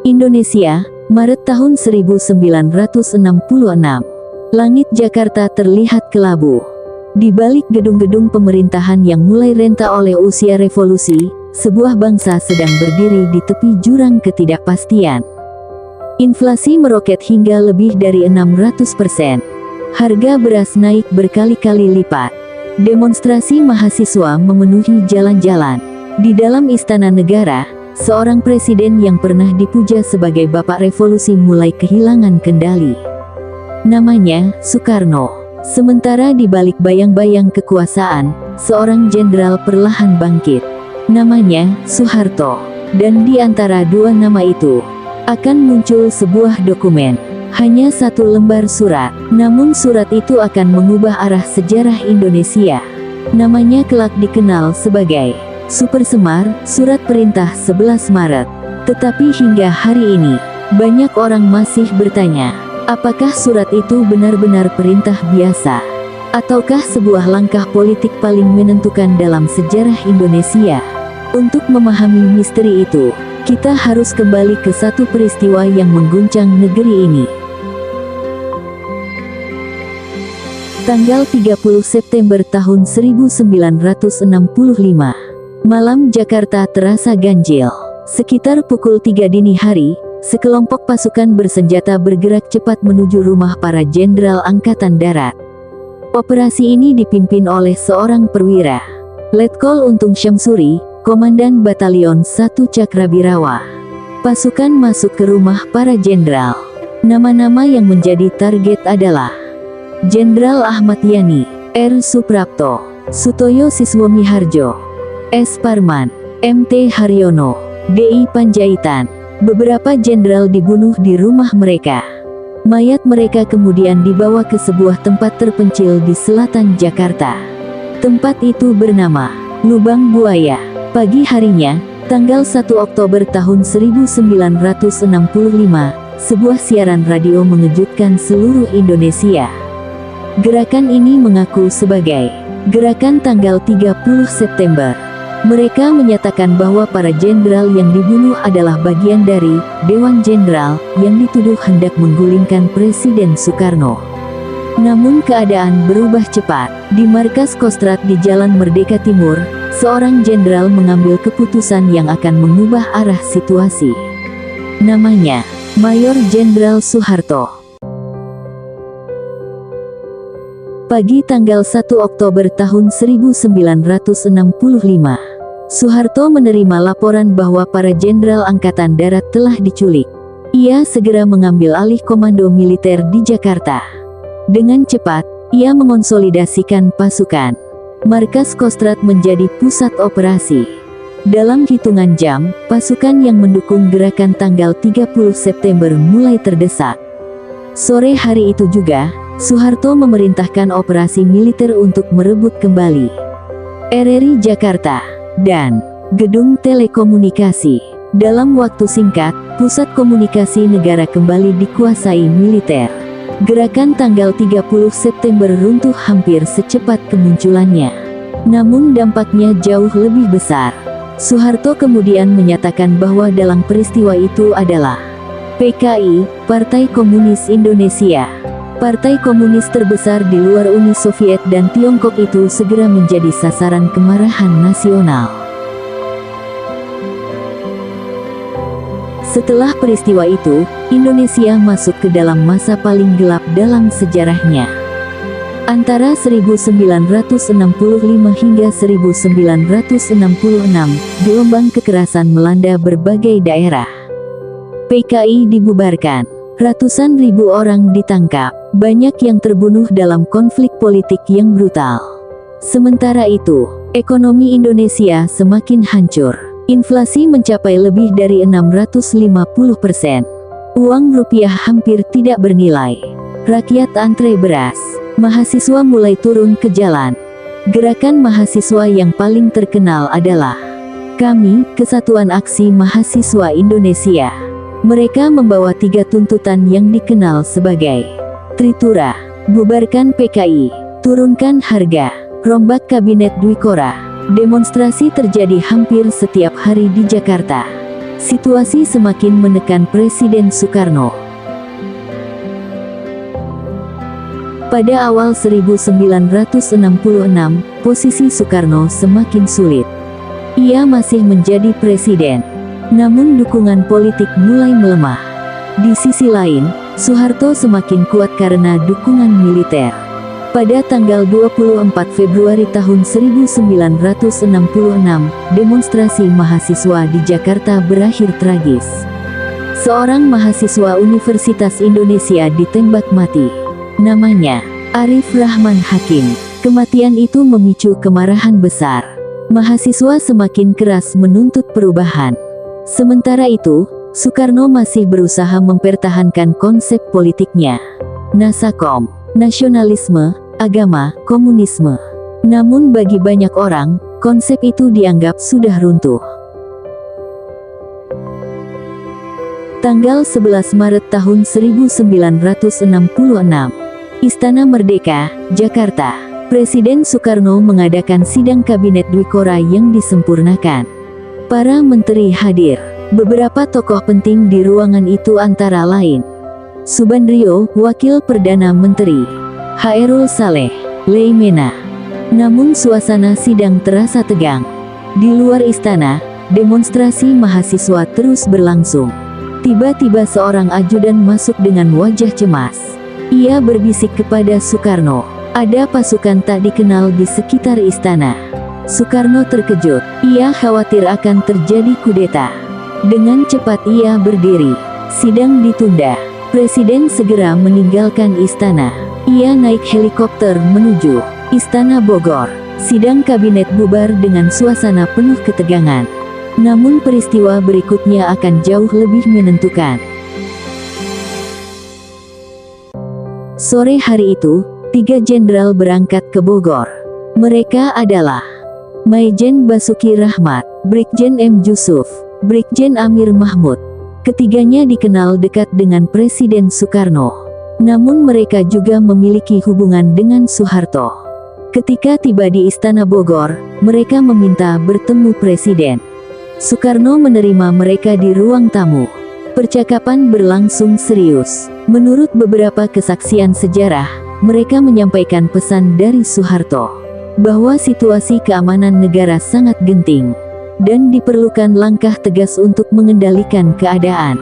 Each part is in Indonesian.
Indonesia, Maret tahun 1966. Langit Jakarta terlihat kelabu. Di balik gedung-gedung pemerintahan yang mulai renta oleh usia revolusi, sebuah bangsa sedang berdiri di tepi jurang ketidakpastian. Inflasi meroket hingga lebih dari 600%. Harga beras naik berkali-kali lipat. Demonstrasi mahasiswa memenuhi jalan-jalan. Di dalam istana negara, seorang presiden yang pernah dipuja sebagai Bapak Revolusi mulai kehilangan kendali. Namanya Soekarno. Sementara di balik bayang-bayang kekuasaan, seorang jenderal perlahan bangkit. Namanya Soeharto. Dan di antara dua nama itu, akan muncul sebuah dokumen. Hanya satu lembar surat, namun surat itu akan mengubah arah sejarah Indonesia. Namanya kelak dikenal sebagai Super Semar, Surat Perintah 11 Maret. Tetapi hingga hari ini, banyak orang masih bertanya, apakah surat itu benar-benar perintah biasa? Ataukah sebuah langkah politik paling menentukan dalam sejarah Indonesia? Untuk memahami misteri itu, kita harus kembali ke satu peristiwa yang mengguncang negeri ini. Tanggal 30 September tahun 1965. Malam Jakarta terasa ganjil. Sekitar pukul 3 dini hari, sekelompok pasukan bersenjata bergerak cepat menuju rumah para jenderal Angkatan Darat. Operasi ini dipimpin oleh seorang perwira, Letkol Untung Syamsuri, Komandan Batalion 1 Cakrabirawa. Pasukan masuk ke rumah para jenderal. Nama-nama yang menjadi target adalah Jenderal Ahmad Yani, R. Suprapto, Sutoyo Siswomiharjo, S. Parman, M.T. Haryono, D.I. Panjaitan. Beberapa jenderal dibunuh di rumah mereka. Mayat mereka kemudian dibawa ke sebuah tempat terpencil di selatan Jakarta. Tempat itu bernama Lubang Buaya. Pagi harinya, tanggal 1 Oktober tahun 1965, sebuah siaran radio mengejutkan seluruh Indonesia. Gerakan ini mengaku sebagai Gerakan Tanggal 30 September. Mereka menyatakan bahwa para jenderal yang dibunuh adalah bagian dari Dewan Jenderal yang dituduh hendak menggulingkan Presiden Soekarno. Namun keadaan berubah cepat. Di markas Kostrad di Jalan Merdeka Timur, seorang jenderal mengambil keputusan yang akan mengubah arah situasi. Namanya Mayor Jenderal Soeharto. Pagi tanggal 1 Oktober tahun 1965, Soeharto menerima laporan bahwa para jenderal Angkatan Darat telah diculik. Ia segera mengambil alih komando militer di Jakarta. Dengan cepat, ia mengonsolidasikan pasukan. Markas Kostrad menjadi pusat operasi. Dalam hitungan jam, pasukan yang mendukung gerakan tanggal 30 September mulai terdesak. Sore hari itu juga, Soeharto memerintahkan operasi militer untuk merebut kembali RRI Jakarta dan gedung telekomunikasi. Dalam waktu singkat, pusat komunikasi negara kembali dikuasai militer. Gerakan tanggal 30 September runtuh hampir secepat kemunculannya. Namun dampaknya jauh lebih besar. Soeharto kemudian menyatakan bahwa dalam peristiwa itu adalah PKI, Partai Komunis Indonesia. Partai komunis terbesar di luar Uni Soviet dan Tiongkok itu segera menjadi sasaran kemarahan nasional. Setelah peristiwa itu, Indonesia masuk ke dalam masa paling gelap dalam sejarahnya. Antara 1965 hingga 1966, gelombang kekerasan melanda berbagai daerah. PKI dibubarkan, ratusan ribu orang ditangkap, banyak yang terbunuh dalam konflik politik yang brutal. Sementara itu, ekonomi Indonesia semakin hancur. Inflasi mencapai lebih dari 650%. Uang rupiah hampir tidak bernilai. Rakyat antre beras. Mahasiswa mulai turun ke jalan. Gerakan mahasiswa yang paling terkenal adalah Kami, Kesatuan Aksi Mahasiswa Indonesia. Mereka membawa 3 tuntutan yang dikenal sebagai Tritura, bubarkan PKI, turunkan harga, rombak Kabinet Dwikora. Demonstrasi terjadi hampir setiap hari di Jakarta. Situasi semakin menekan Presiden Soekarno. Pada awal 1966, posisi Soekarno semakin sulit. Ia masih menjadi presiden, namun dukungan politik mulai melemah. Di sisi lain, Soeharto semakin kuat karena dukungan militer. Pada tanggal 24 Februari tahun 1966, demonstrasi mahasiswa di Jakarta berakhir tragis. Seorang mahasiswa Universitas Indonesia ditembak mati. Namanya Arif Rahman Hakim. Kematian itu memicu kemarahan besar. Mahasiswa semakin keras menuntut perubahan. Sementara itu, Soekarno masih berusaha mempertahankan konsep politiknya. Nasakom, nasionalisme, agama, komunisme. Namun bagi banyak orang, konsep itu dianggap sudah runtuh. Tanggal 11 Maret tahun 1966, Istana Merdeka, Jakarta. Presiden Soekarno mengadakan sidang kabinet Dwikora yang disempurnakan. Para menteri hadir. Beberapa tokoh penting di ruangan itu antara lain Subandrio, Wakil Perdana Menteri, Hairul Saleh, Leimena. Namun suasana sidang terasa tegang. Di luar istana, demonstrasi mahasiswa terus berlangsung. Tiba-tiba seorang ajudan masuk dengan wajah cemas. Ia berbisik kepada Soekarno, "Ada pasukan tak dikenal di sekitar istana." Soekarno terkejut. Ia khawatir akan terjadi kudeta. Dengan cepat ia berdiri. Sidang ditunda. Presiden segera meninggalkan istana. Ia naik helikopter menuju Istana Bogor. Sidang kabinet bubar dengan suasana penuh ketegangan. Namun peristiwa berikutnya akan jauh lebih menentukan. Sore hari itu, 3 jenderal berangkat ke Bogor. Mereka adalah Maijen Basuki Rahmat, Brigjen M. Yusuf, Brigjen Amir Mahmud. Ketiganya dikenal dekat dengan Presiden Soekarno. Namun mereka juga memiliki hubungan dengan Soeharto. Ketika tiba di Istana Bogor, mereka meminta bertemu Presiden. Soekarno menerima mereka di ruang tamu. Percakapan berlangsung serius. Menurut beberapa kesaksian sejarah, mereka menyampaikan pesan dari Soeharto bahwa situasi keamanan negara sangat genting dan diperlukan langkah tegas untuk mengendalikan keadaan.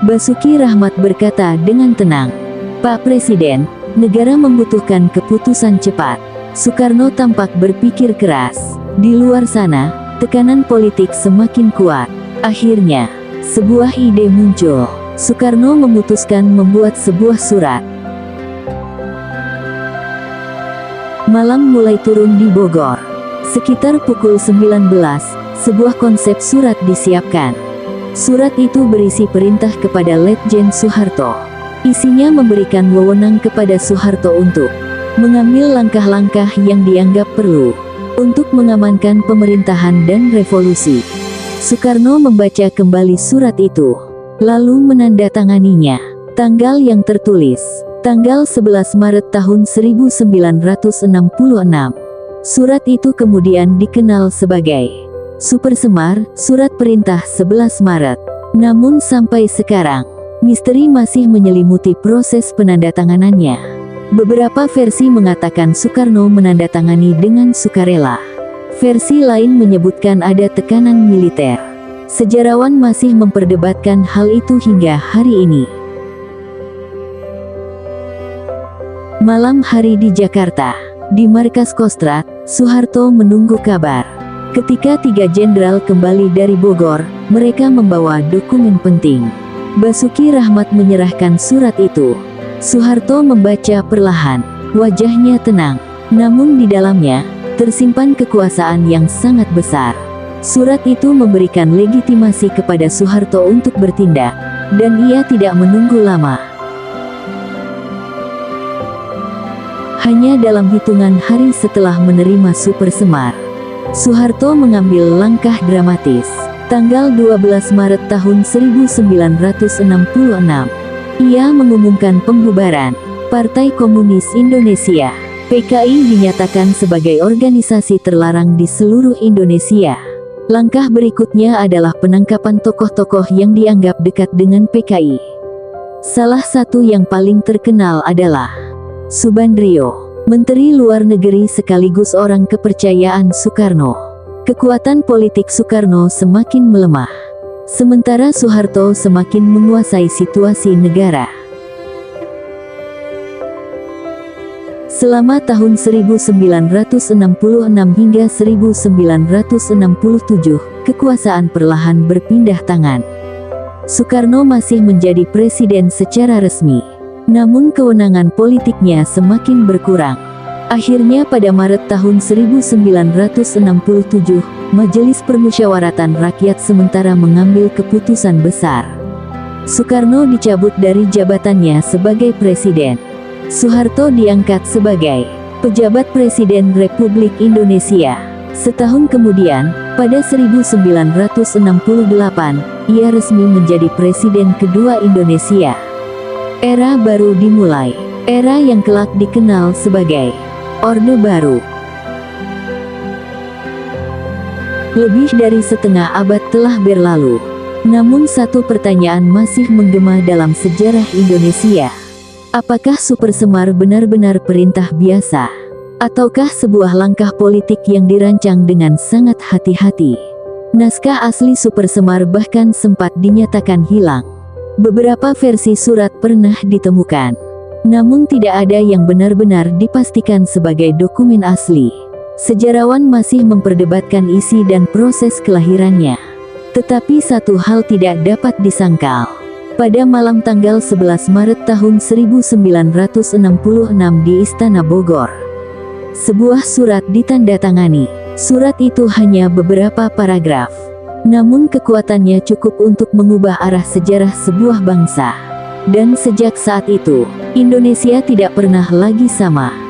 Basuki Rahmat berkata dengan tenang, "Pak Presiden, negara membutuhkan keputusan cepat." Soekarno tampak berpikir keras. Di luar sana, tekanan politik semakin kuat. Akhirnya, sebuah ide muncul. Soekarno memutuskan membuat sebuah surat. Malam mulai turun di Bogor. Sekitar pukul 19, sebuah konsep surat disiapkan. Surat itu berisi perintah kepada Letjen Soeharto. Isinya memberikan wewenang kepada Soeharto untuk mengambil langkah-langkah yang dianggap perlu untuk mengamankan pemerintahan dan revolusi. Soekarno membaca kembali surat itu, lalu menandatanganinya. Tanggal yang tertulis, tanggal 11 Maret tahun 1966. Surat itu kemudian dikenal sebagai Super Semar, Surat Perintah 11 Maret. Namun sampai sekarang, misteri masih menyelimuti proses penandatanganannya. Beberapa versi mengatakan Soekarno menandatangani dengan sukarela. Versi lain menyebutkan ada tekanan militer. Sejarawan masih memperdebatkan hal itu hingga hari ini. Malam hari di Jakarta, di markas Kostrad, Soeharto menunggu kabar. Ketika 3 jenderal kembali dari Bogor, mereka membawa dokumen penting. Basuki Rahmat menyerahkan surat itu. Soeharto membaca perlahan. Wajahnya tenang. Namun di dalamnya, tersimpan kekuasaan yang sangat besar. Surat itu memberikan legitimasi kepada Soeharto untuk bertindak, dan ia tidak menunggu lama. Hanya dalam hitungan hari setelah menerima Super Semar, Soeharto mengambil langkah dramatis. Tanggal 12 Maret tahun 1966, ia mengumumkan pembubaran Partai Komunis Indonesia. PKI dinyatakan sebagai organisasi terlarang di seluruh Indonesia. Langkah berikutnya adalah penangkapan tokoh-tokoh yang dianggap dekat dengan PKI. Salah satu yang paling terkenal adalah Subandrio, Menteri Luar Negeri sekaligus orang kepercayaan Soekarno. Kekuatan politik Soekarno semakin melemah, sementara Soeharto semakin menguasai situasi negara. Selama tahun 1966 hingga 1967, kekuasaan perlahan berpindah tangan. Soekarno masih menjadi presiden secara resmi, namun kewenangan politiknya semakin berkurang. Akhirnya pada Maret tahun 1967, Majelis Permusyawaratan Rakyat sementara mengambil keputusan besar. Soekarno dicabut dari jabatannya sebagai presiden. Soeharto diangkat sebagai pejabat Presiden Republik Indonesia. Setahun kemudian, pada 1968, ia resmi menjadi presiden kedua Indonesia. Era baru dimulai, era yang kelak dikenal sebagai Orde Baru. Lebih dari setengah abad telah berlalu, namun satu pertanyaan masih menggema dalam sejarah Indonesia. Apakah Super Semar benar-benar perintah biasa? Ataukah sebuah langkah politik yang dirancang dengan sangat hati-hati? Naskah asli Super Semar bahkan sempat dinyatakan hilang. Beberapa versi surat pernah ditemukan, namun tidak ada yang benar-benar dipastikan sebagai dokumen asli. Sejarawan masih memperdebatkan isi dan proses kelahirannya. Tetapi satu hal tidak dapat disangkal. Pada malam tanggal 11 Maret tahun 1966 di Istana Bogor, sebuah surat ditandatangani. Surat itu hanya beberapa paragraf, namun kekuatannya cukup untuk mengubah arah sejarah sebuah bangsa. Dan sejak saat itu, Indonesia tidak pernah lagi sama.